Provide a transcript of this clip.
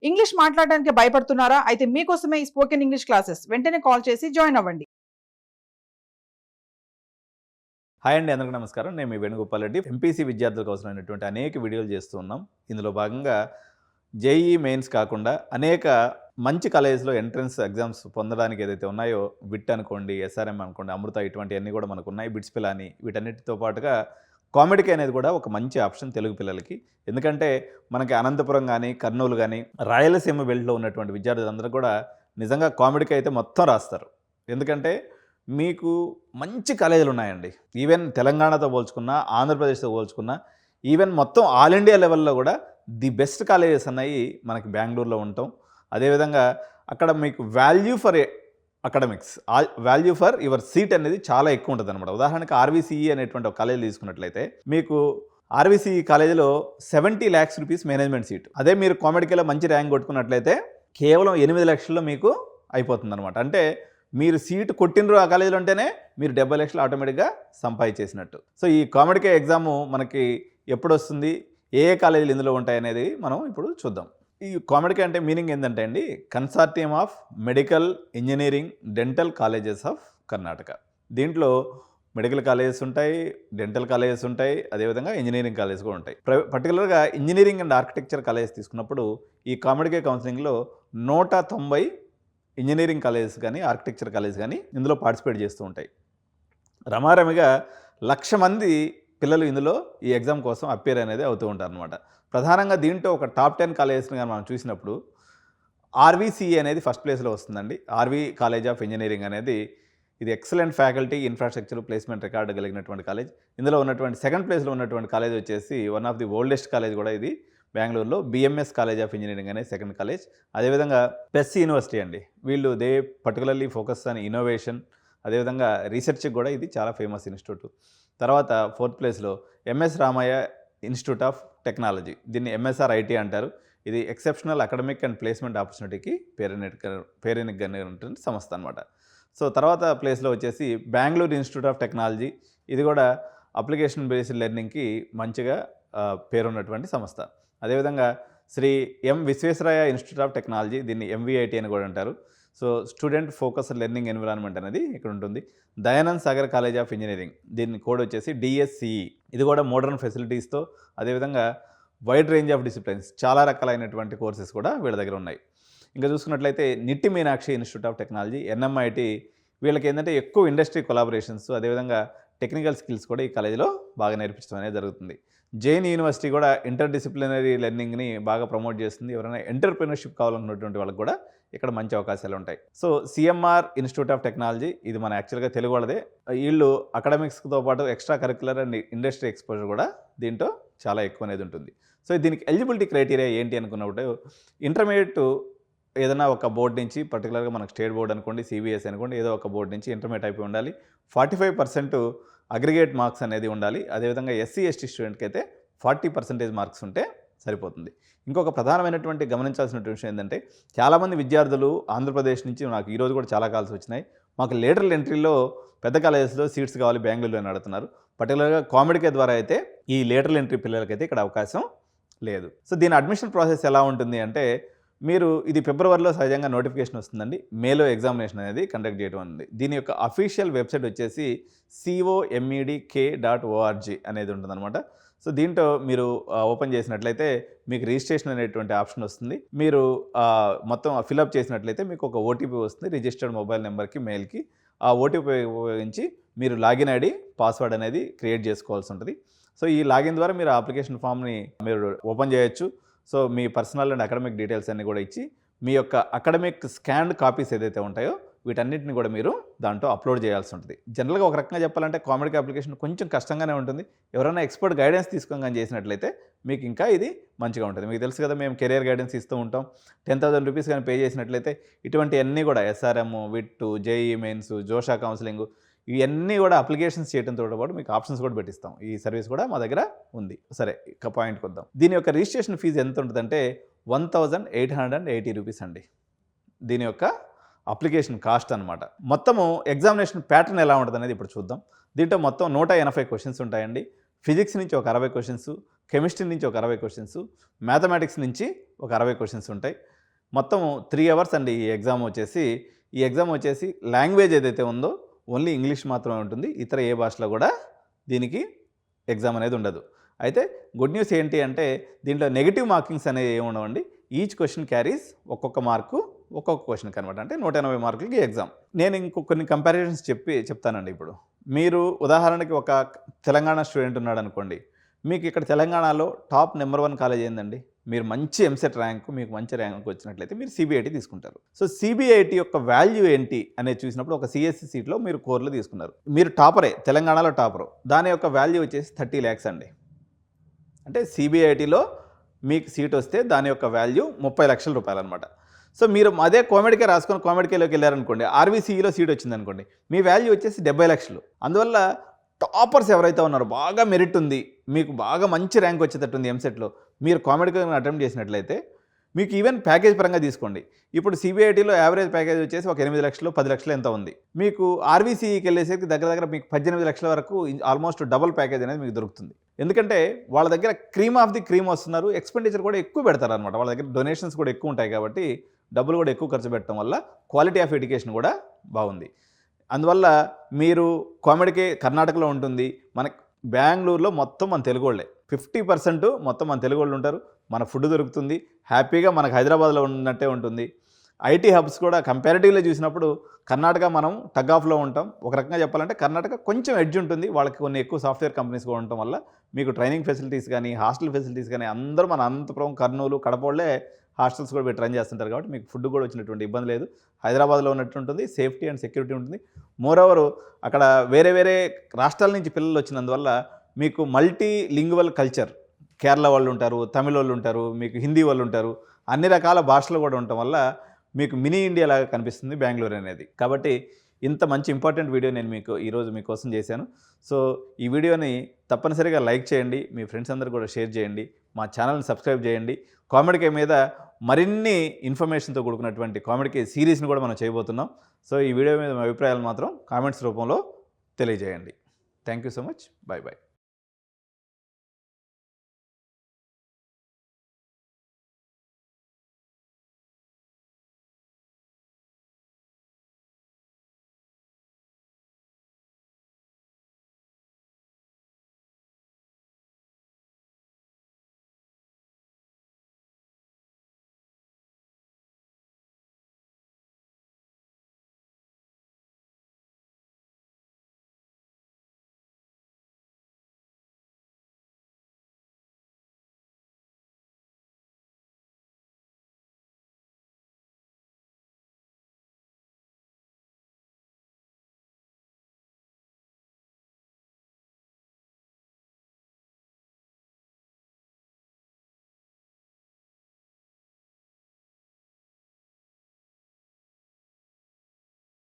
English మాట్లాడడానికి భయపడుతున్నారా? అయితే మీకోసమే ఈ స్పోకెన్ ఇంగ్లీష్ క్లాసెస్. వెంటనే కాల్ చేసి జాయిన్ అవ్వండి. హాయ్ అండి, అందరికీ నమస్కారం. నేను మీ వేణుగోపాల్ రెడ్డి. ఎంపీసీ విద్యార్థులకు అవసరమైనటువంటి అనేక వీడియోలు చేస్తూ ఉన్నాం. ఇందులో భాగంగా జేఈఈ మెయిన్స్ కాకుండా అనేక మంచి కాలేజెస్లో ఎంట్రన్స్ ఎగ్జామ్స్ పొందడానికి ఏదైతే ఉన్నాయో, విట్ అనుకోండి, ఎస్ఆర్ఎం అనుకోండి, అమృత, ఇటువంటివన్నీ కూడా మనకు ఉన్నాయి. బిట్స్ పిలాని, వీటన్నిటితో పాటుగా కామెడీకి అనేది కూడా ఒక మంచి ఆప్షన్ తెలుగు పిల్లలకి. ఎందుకంటే మనకి అనంతపురం కానీ, కర్నూలు కానీ, రాయలసీమ బెల్ట్లో ఉన్నటువంటి విద్యార్థులందరూ కూడా నిజంగా కామెడీకి అయితే మొత్తం రాస్తారు. ఎందుకంటే మీకు మంచి కాలేజీలు ఉన్నాయండి. ఈవెన్ తెలంగాణతో పోల్చుకున్నా, ఆంధ్రప్రదేశ్తో పోల్చుకున్నా, ఈవెన్ మొత్తం ఆల్ ఇండియా లెవెల్లో కూడా ది బెస్ట్ కాలేజెస్ అన్నవి మనకి బెంగళూరులో ఉంటాం. అదేవిధంగా అక్కడ మీకు value for academics, value for your seat అనేది చాలా ఎక్కువ ఉంటుంది అనమాట. ఉదాహరణకి ఆర్వీసీఈ అనేటువంటి ఒక కాలేజ్ తీసుకున్నట్లయితే మీకు ఆర్వీసీఈ కాలేజీలో 70 lakhs రూపీస్ మేనేజ్మెంట్ సీట్. అదే మీరు కామెడీలో మంచి ర్యాంక్ కొట్టుకున్నట్లయితే కేవలం 8 లక్షల్లో మీకు అయిపోతుంది అనమాట. అంటే మీరు సీటు కొట్టినరు ఆ కాలేజీలో ఉంటేనే మీరు 70 లక్షలు ఆటోమేటిక్గా సంపాదించేసినట్టు. సో ఈ కామెడీకే ఎగ్జాము మనకి ఎప్పుడు వస్తుంది, ఏ కాలేజీలు ఇందులో ఉంటాయి అనేది మనం ఇప్పుడు చూద్దాం. ఈ కామెడీకే అంటే మీనింగ్ ఏంటంటే అండి, consortium of medical, engineering, dental colleges of Karnataka. దీంట్లో మెడికల్ కాలేజెస్ ఉంటాయి, డెంటల్ కాలేజెస్ ఉంటాయి, అదేవిధంగా ఇంజనీరింగ్ కాలేజెస్ కూడా ఉంటాయి. పర్టికులర్గా ఇంజనీరింగ్ అండ్ ఆర్కిటెక్చర్ కాలేజెస్ తీసుకున్నప్పుడు ఈ కామెడీకే కౌన్సిలింగ్లో 190 ఇంజనీరింగ్ కాలేజెస్ కానీ, ఆర్కిటెక్చర్ కాలేజ్ కానీ ఇందులో పార్టిసిపేట్ చేస్తూ ఉంటాయి. రమారమిగా 1,00,000 మంది పిల్లలు ఇందులో ఈ ఎగ్జామ్ కోసం అపేర్ అనేది అవుతూ ఉంటారు అనమాట. ప్రధానంగా దీంట్లో ఒక టాప్ 10 కాలేజెస్ని కానీ మనం చూసినప్పుడు ఆర్వీసీఈ అనేది ఫస్ట్ ప్లేస్లో వస్తుందండి. ఆర్వీ కాలేజ్ ఆఫ్ ఇంజనీరింగ్ అనేది ఇది excellent faculty, infrastructure, placement record కలిగినటువంటి కాలేజ్. ఇందులో ఉన్నటువంటి సెకండ్ ప్లేస్లో ఉన్నటువంటి కాలేజ్ వచ్చేసి one of the oldest college కూడా ఇది బెంగళూరులో, బిఎంఎస్ కాలేజ్ ఆఫ్ ఇంజనీరింగ్ అనే సెకండ్ కాలేజ్. అదేవిధంగా ప్లస్ యూనివర్సిటీ అండి, వీళ్ళు they particularly focus on innovation, అదేవిధంగా రీసెర్చ్కి కూడా ఇది చాలా ఫేమస్ ఇన్స్టిట్యూట్. తర్వాత ఫోర్త్ ప్లేస్లో MS Ramaiah institute of technology, దీన్ని ఎంఎస్ఆర్ఐటీ అంటారు. ఇది ఎక్సెప్షనల్ అకాడమిక్ అండ్ ప్లేస్మెంట్ ఆపర్చునిటీకి పేరెనిక్గానేటువంటి సంస్థ అనమాట. సో తర్వాత ప్లేస్లో వచ్చేసి బెంగళూరు ఇన్స్టిట్యూట్ ఆఫ్ టెక్నాలజీ, ఇది కూడా అప్లికేషన్ బేస్డ్ లెర్నింగ్కి మంచిగా పేరున్నటువంటి సంస్థ. అదేవిధంగా శ్రీ ఎం విశ్వేశ్వరయ్య ఇన్స్టిట్యూట్ ఆఫ్ టెక్నాలజీ, దీన్ని ఎంవిఐటి అని కూడా అంటారు. So student focus learning environment అనేది ఇక్కడ ఉంటుంది. Dayanand Sagar college of engineering, దీని కోడ్ వచ్చేసి డిఎస్సిఈ, ఇది కూడా మోడర్న్ ఫెసిలిటీస్తో, అదేవిధంగా వైడ్ రేంజ్ ఆఫ్ డిసిప్లిన్స్, చాలా రకాలైనటువంటి కోర్సెస్ కూడా వీళ్ళ దగ్గర ఉన్నాయి. ఇంకా చూసుకున్నట్లయితే నిట్టి మీనాక్షి ఇన్స్టిట్యూట్ ఆఫ్ టెక్నాలజీ, ఎన్ఎంఐటి, వీళ్ళకి ఏంటంటే ఎక్కువ ఇండస్ట్రీ కొలాబరేషన్స్, అదేవిధంగా టెక్నికల్ స్కిల్స్ కూడా ఈ కాలేజీలో బాగా నేర్పించడం అనేది జరుగుతుంది. జైన్ యూనివర్సిటీ కూడా ఇంటర్ డిసిప్లినరీ లెర్నింగ్ని బాగా ప్రమోట్ చేస్తుంది. ఎవరైనా ఎంటర్ప్రినర్షిప్ కావాలనుకున్నటువంటి వాళ్ళకి కూడా ఇక్కడ మంచి అవకాశాలు ఉంటాయి. So CMR institute of technology, ఇది మన యాక్చువల్గా తెలుగు వాళ్ళదే. వీళ్ళు అకాడమిక్స్తో పాటు extra curricular and industry exposure కూడా దీంట్లో చాలా ఎక్కువ అనేది ఉంటుంది. సో దీనికి ఎలిజిబిలిటీ క్రైటీరియా ఏంటి అనుకున్నప్పుడు, ఇంటర్మీడియట్ ఏదైనా ఒక బోర్డు నుంచి, పర్టికులర్గా మనకు స్టేట్ బోర్డు అనుకోండి, సిబిఎస్ అనుకోండి, ఏదో ఒక బోర్డు నుంచి ఇంటర్మీడియట్ అయిపోయి ఉండాలి. 45% అగ్రిగేట్ మార్క్స్ అనేది ఉండాలి. అదేవిధంగా ఎస్సీ ఎస్టీ స్టూడెంట్కి అయితే 40% మార్క్స్ ఉంటే సరిపోతుంది. ఇంకొక ప్రధానమైనటువంటి గమనించాల్సినటువంటి విషయం ఏంటంటే, చాలామంది విద్యార్థులు ఆంధ్రప్రదేశ్ నుంచి నాకు ఈరోజు కూడా చాలా కాల్స్ వచ్చినాయి, మాకు లేటరల్ ఎంట్రీలో పెద్ద కాలేజెస్లో సీట్స్ కావాలి బెంగళూరులో అని అడుగుతున్నారు. పర్టికులర్గా కామెడీకే ద్వారా అయితే ఈ లేటరల్ ఎంట్రీ పిల్లలకైతే ఇక్కడ అవకాశం లేదు. సో దీని అడ్మిషన్ ప్రాసెస్ ఎలా ఉంటుంది అంటే, మీరు ఇది ఫిబ్రవరిలో సహజంగా నోటిఫికేషన్ వస్తుందండి, మేలో ఎగ్జామినేషన్ అనేది కండక్ట్ చేయడం ఉంది. దీని యొక్క అఫీషియల్ వెబ్సైట్ వచ్చేసి comedk.org అనేది ఉంటుందన్నమాట. సో దీంట్లో మీరు ఓపెన్ చేసినట్లయితే మీకు రిజిస్ట్రేషన్ అనేటువంటి ఆప్షన్ వస్తుంది. మీరు మొత్తం ఫిలప్ చేసినట్లయితే మీకు ఒక ఓటీపీ వస్తుంది, రిజిస్టర్డ్ మొబైల్ నెంబర్కి, మెయిల్కి. ఆ ఓటీపీ ఉపయోగించి మీరు లాగిన్ ఐడి, పాస్వర్డ్ అనేది క్రియేట్ చేసుకోవాల్సి ఉంటుంది. సో ఈ లాగిన్ ద్వారా మీరు అప్లికేషన్ ఫామ్ని మీరు ఓపెన్ చేయొచ్చు. So me personal and academic details అన్నీ కూడా ఇచ్చి, మీ యొక్క అకాడమిక్ స్కాన్డ్ కాపీస్ ఏదైతే ఉంటాయో వీటన్నిటిని కూడా మీరు దాంట్లో అప్లోడ్ చేయాల్సి ఉంటుంది. జనరల్గా ఒక రకంగా చెప్పాలంటే కామెడీ అప్లికేషన్ కొంచెం కష్టంగానే ఉంటుంది. ఎవరైనా ఎక్స్పర్ట్ గైడెన్స్ తీసుకొని కానీ చేసినట్లయితే మీకు ఇంకా ఇది మంచిగా ఉంటుంది. మీకు తెలుసు కదా, మేము కెరియర్ గైడెన్స్ ఇస్తూ ఉంటాం. 10,000 రూపీస్ కానీ పే చేసినట్లయితే ఇటువంటివన్నీ కూడా ఎస్ఆర్ఎం, విట్టు, జేఈఈ మెయిన్స్, జోషా కౌన్సిలింగ్, ఇవన్నీ కూడా అప్లికేషన్స్ చేయడంతో పాటు మీకు ఆప్షన్స్ కూడా పెట్టిస్తాం. ఈ సర్వీస్ కూడా మా దగ్గర ఉంది. సరే, ఇక పాయింట్కి వద్దాం. దీని యొక్క రిజిస్ట్రేషన్ ఫీజు ఎంత ఉంటుందంటే 1,880 రూపీస్ అండి. దీని యొక్క అప్లికేషన్ కాస్ట్ అనమాట. మొత్తము ఎగ్జామినేషన్ ప్యాటర్న్ ఎలా ఉంటుంది అనేది ఇప్పుడు చూద్దాం. దీంట్లో మొత్తం 180 క్వశ్చన్స్ ఉంటాయండి. ఫిజిక్స్ నుంచి ఒక 60 క్వశ్చన్స్, కెమిస్ట్రీ నుంచి ఒక 60 క్వశ్చన్స్, మ్యాథమెటిక్స్ నుంచి ఒక 60 క్వశ్చన్స్ ఉంటాయి. మొత్తం 3 అవర్స్ అండి ఈ ఎగ్జామ్ వచ్చేసి. ఈ ఎగ్జామ్ వచ్చేసి లాంగ్వేజ్ ఏదైతే ఉందో ఓన్లీ ఇంగ్లీష్ మాత్రమే ఉంటుంది. ఇతర ఏ భాషలో కూడా దీనికి ఎగ్జామ్ అనేది ఉండదు. అయితే గుడ్ న్యూస్ ఏంటి అంటే దీంట్లో నెగిటివ్ మార్కింగ్స్ అనేవి ఏమి ఉండవండి. ఈచ్ క్వశ్చన్ క్యారీస్ ఒక్కొక్క మార్కు ఒక్కొక్క క్వశ్చన్కి అనమాట. అంటే 180 మార్కులకి ఎగ్జామ్. నేను కొన్ని కంపారిజన్స్ చెప్తానండి. ఇప్పుడు మీరు ఉదాహరణకి ఒక తెలంగాణ స్టూడెంట్ ఉన్నాడు అనుకోండి. మీకు ఇక్కడ తెలంగాణలో టాప్ నెంబర్ 1 కాలేజ్ ఏందండి? మీరు మంచి ఎంసెట్ ర్యాంకు, మీకు మంచి ర్యాంక్ వచ్చినట్లయితే మీరు సిబిఐటి తీసుకుంటారు. సో సిబిఐటి యొక్క వాల్యూ ఏంటి అనేది చూసినప్పుడు ఒక సిఎస్సి సీట్లో మీరు కోర్లో తీసుకున్నారు. మీరు టాపరే, తెలంగాణలో టాపరు. దాని యొక్క వాల్యూ వచ్చేసి 30 lakhs అండి. అంటే సిబిఐటిలో మీకు సీట్ వస్తే దాని యొక్క వాల్యూ 30 లక్షల రూపాయలు అనమాట. సో మీరు అదే కామెడీకే రాసుకొని కామెడీకేలోకి వెళ్ళారనుకోండి, ఆర్వీసీఈలో సీట్ వచ్చిందనుకోండి, మీ వాల్యూ వచ్చేసి 70 లక్షలు. అందువల్ల టాపర్స్ ఎవరైతే ఉన్నారో, బాగా మెరిట్ ఉంది, మీకు బాగా మంచి ర్యాంక్ వచ్చేటట్టు ఉంది ఎంసెట్లో, మీరు కామెడీకి అటెంప్ట్ చేసినట్లయితే మీకు ఈవెన్ ప్యాకేజ్ పరంగా తీసుకోండి. ఇప్పుడు సిబిఐటిలో యావరేజ్ ప్యాకేజ్ వచ్చేసి ఒక 8 లక్షలు 10 లక్షలు ఎంత ఉంది. మీకు ఆర్వీసీఈకి వెళ్ళేసరికి దగ్గర మీకు 18 లక్షల వరకు ఆల్మోస్ట్ డబుల్ ప్యాకేజ్ అనేది మీకు దొరుకుతుంది. ఎందుకంటే వాళ్ళ దగ్గర క్రీమ్ ఆఫ్ ది క్రీమ్ వస్తున్నారు, ఎక్స్పెండిచర్ కూడా ఎక్కువ పెడతారు అనమాట. వాళ్ళ దగ్గర డొనేషన్స్ కూడా ఎక్కువ ఉంటాయి కాబట్టి డబ్బులు కూడా ఎక్కువ ఖర్చు పెట్టడం వల్ల క్వాలిటీ ఆఫ్ ఎడ్యుకేషన్ కూడా బాగుంది. అందువల్ల మీరు కామెడీకి కర్ణాటకలో ఉంటుంది, మనకి బెంగళూరులో మొత్తం మన తెలుగు వాళ్ళే 50% మొత్తం మన తెలుగు వాళ్ళు ఉంటారు. మన ఫుడ్ దొరుకుతుంది, హ్యాపీగా మనకు హైదరాబాద్లో ఉన్నట్టే ఉంటుంది. ఐటీ హబ్స్ కూడా కంపారిటివ్లో చూసినప్పుడు కర్ణాటక మనం టగ్ ఆఫ్లో ఉంటాం. ఒక రకంగా చెప్పాలంటే కర్ణాటక కొంచెం ఎడ్జ్ ఉంటుంది, వాళ్ళకి కొన్ని ఎక్కువ సాఫ్ట్వేర్ కంపెనీస్ కూడా ఉండటం వల్ల మీకు ట్రైనింగ్ ఫెసిలిటీస్ కానీ హాస్టల్ ఫెసిలిటీస్ కానీ అందరూ మన అనంతపురం, కర్నూలు, కడప వాళ్ళే హాస్టల్స్ కూడా పెట్టి రన్ చేస్తుంటారు కాబట్టి మీకు ఫుడ్ కూడా వచ్చినటువంటి ఇబ్బంది లేదు. హైదరాబాద్లో ఉన్నట్టు ఉంటుంది, సేఫ్టీ అండ్ సెక్యూరిటీ ఉంటుంది. మోరోవర్ అక్కడ వేరే వేరే రాష్ట్రాల నుంచి పిల్లలు వచ్చినందువల్ల మీకు మల్టీ లింగ్వల్ కల్చర్, కేరళ వాళ్ళు ఉంటారు, తమిళ వాళ్ళు ఉంటారు, మీకు హిందీ వాళ్ళు ఉంటారు, అన్ని రకాల భాషలు కూడా ఉండటం వల్ల మీకు మినీ ఇండియా లాగా కనిపిస్తుంది బెంగళూరు అనేది. కాబట్టి ఇంత మంచి ఇంపార్టెంట్ వీడియో నేను ఈరోజు మీకోసం చేశాను. సో ఈ వీడియోని తప్పనిసరిగా లైక్ చేయండి, మీ ఫ్రెండ్స్ అందరూ కూడా షేర్ చేయండి, మా ఛానల్ని సబ్స్క్రైబ్ చేయండి. కామెడీకే మీద మరిన్ని ఇన్ఫర్మేషన్తో కూడుకున్నటువంటి కామెడీకే సిరీస్ని కూడా మనం చేయబోతున్నాం. సో ఈ వీడియో మీద మీ అభిప్రాయాలు మాత్రం కామెంట్స్ రూపంలో తెలియజేయండి. Thank you so much. Bye bye.